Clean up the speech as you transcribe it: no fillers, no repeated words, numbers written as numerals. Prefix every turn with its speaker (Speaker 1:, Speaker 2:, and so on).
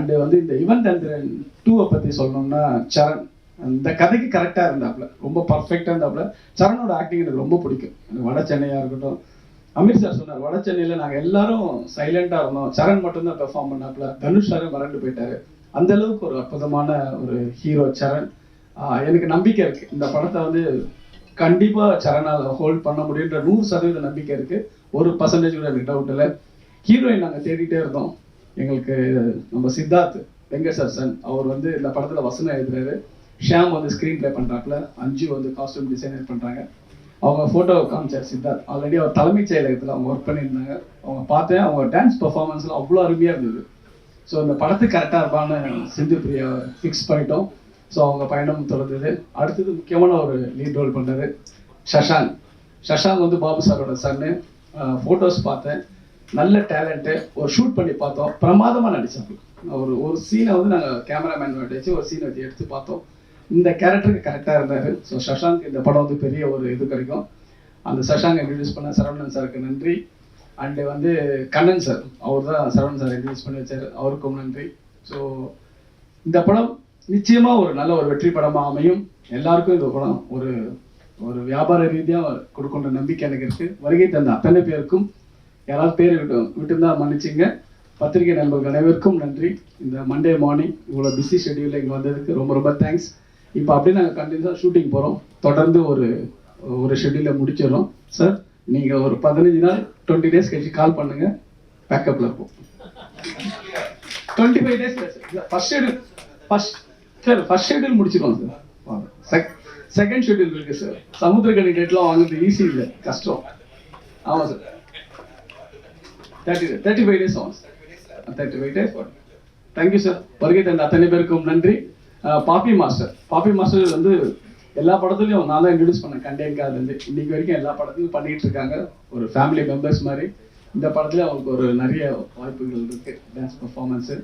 Speaker 1: And வந்து இந்த யுவன் தந்திரன் 2 பற்றி சொல்லணும்னா சரண் இந்த கதைக்கு கரெக்டாக இருந்தாப்புல, ரொம்ப பர்ஃபெக்டாக இருந்தாப்புல. சரணோட ஆக்டிங் எனக்கு ரொம்ப பிடிக்கும். எனக்கு வட சென்னையாக இருக்கட்டும், அமீர் சார் சொன்னார் வட சென்னையில் நாங்கள் எல்லாரும் சைலண்டாக இருந்தோம், சரண் மட்டும்தான் பெர்ஃபார்ம் பண்ணாப்புல, தனுஷ் சாரும் மறந்து போயிட்டாரு. அந்த அளவுக்கு ஒரு அற்புதமான ஒரு ஹீரோ சரண். எனக்கு நம்பிக்கை இருக்குது இந்த படத்தை வந்து கண்டிப்பாக சரணால் ஹோல்ட் பண்ண முடியுன்ற 100% நம்பிக்கை இருக்குது. 1% கூட எனக்கு டவுட் இல்லை. ஹீரோயின் நாங்கள் தேடிட்டே இருந்தோம். எங்களுக்கு நம்ம சித்தார்த் வெங்கட் சன் அவர் வந்து இந்த படத்தில் வசனம் எழுதுறாரு. ஷியாம் வந்து ஸ்க்ரீன் ப்ளே பண்ணுறாப்புல, அஞ்சு வந்து காஸ்டியூம் டிசைனர் பண்ணுறாங்க. அவங்க ஃபோட்டோ காமிச்சார் சித்தார்த். ஆல்ரெடி அவர் தலைமைச் செயலகத்தில் அவங்க ஒர்க் பண்ணியிருந்தாங்க. அவங்க பார்த்தேன், அவங்க டான்ஸ் பர்ஃபார்மன்ஸ்லாம் அவ்வளோ அருமையாக இருந்தது. ஸோ இந்த படத்துக்கு கரெக்டாக இருப்பான்னு சிந்து பிரியா ஃபிக்ஸ் பண்ணிட்டோம். ஸோ அவங்க பயணம் தொடர்ந்தது. அடுத்தது முக்கியமான ஒரு லீட் ரோல் பண்ணார் சஷாங்க். சஷாங்க் வந்து பாபு சாரோட சன்னு. ஃபோட்டோஸ் பார்த்தேன், நல்ல டேலண்ட்டு. ஒரு ஷூட் பண்ணி பார்த்தோம், பிரமாதமாக நடித்தாங்க. ஒரு சீனை வந்து நாங்கள் கேமராமேன் வச்சு ஒரு சீனை வச்சு எடுத்து பார்த்தோம். இந்த கேரக்டருக்கு கரெக்டாக இருந்தார். ஸோ சஷாங்க் இந்த படம் வந்து பெரிய ஒரு இது கிடைக்கும். அந்த சஷாங்க் இன்ட்ரடியூஸ் பண்ண சரவணன் சாருக்கு நன்றி. அண்டு வந்து கண்ணன் சார், அவர் தான் சரவணன் சார் இன்ட்ரடியூஸ் பண்ணி வச்சார், அவருக்கும் நன்றி. ஸோ இந்த படம் நிச்சயமாக ஒரு நல்ல ஒரு வெற்றி படமாக அமையும். எல்லாருக்கும் இந்த படம் ஒரு ஒரு வியாபார ரீதியாக கொடுக்கின்ற நம்பிக்கை எனக்கு இருக்குது. வருகை தந்த அத்தனை பேருக்கும், யாராவது பேர் விட்டுருந்தா மன்னிச்சிங்க. பத்திரிகை நண்பர்கள் அனைவருக்கும் நன்றி. இந்த மண்டே மார்னிங் இவ்வளோ பிஸி ஷெடியூலில் இங்கே வந்ததுக்கு ரொம்ப ரொம்ப தேங்க்ஸ். இப்போ அப்படியே நாங்கள் கண்டினியூஸாக ஷூட்டிங் போகிறோம். தொடர்ந்து ஒரு ஷெடியூலை முடிச்சிடறோம். சார் நீங்கள் ஒரு 15 நாள் 20 டேஸ் கழிச்சு கால் பண்ணுங்கள், பேக்கப்பில் இருக்கும். 25 டேஸ் ஃபர்ஸ்ட் ஷெடியூல் முடிச்சிடுவோம் சார். செகண்ட் ஷெடியூல் இருக்குது சார். சமுத்திரக்கணி டேட்லாம் வாங்குறது ஈஸி இல்லை, கஷ்டம். ஆமாம் சார், 35 டேஸ் ஆகும் சார். 35 டேஸ். Thank you sir. வருகை தந்த அத்தனை பேருக்கும் நன்றி. பாப்பி மாஸ்டர் வந்து எல்லா படத்துலையும் நான் தான் இன்ட்ரடியூஸ் பண்ணேன். கண்டேன்காதுலேருந்து இன்னைக்கு வரைக்கும் எல்லா படத்துலையும் பண்ணிகிட்டு இருக்காங்க. ஒரு ஃபேமிலி மெம்பர்ஸ் மாதிரி. இந்த படத்துல அவங்களுக்கு ஒரு நிறைய வாய்ப்புகள் இருக்குது. Dance performance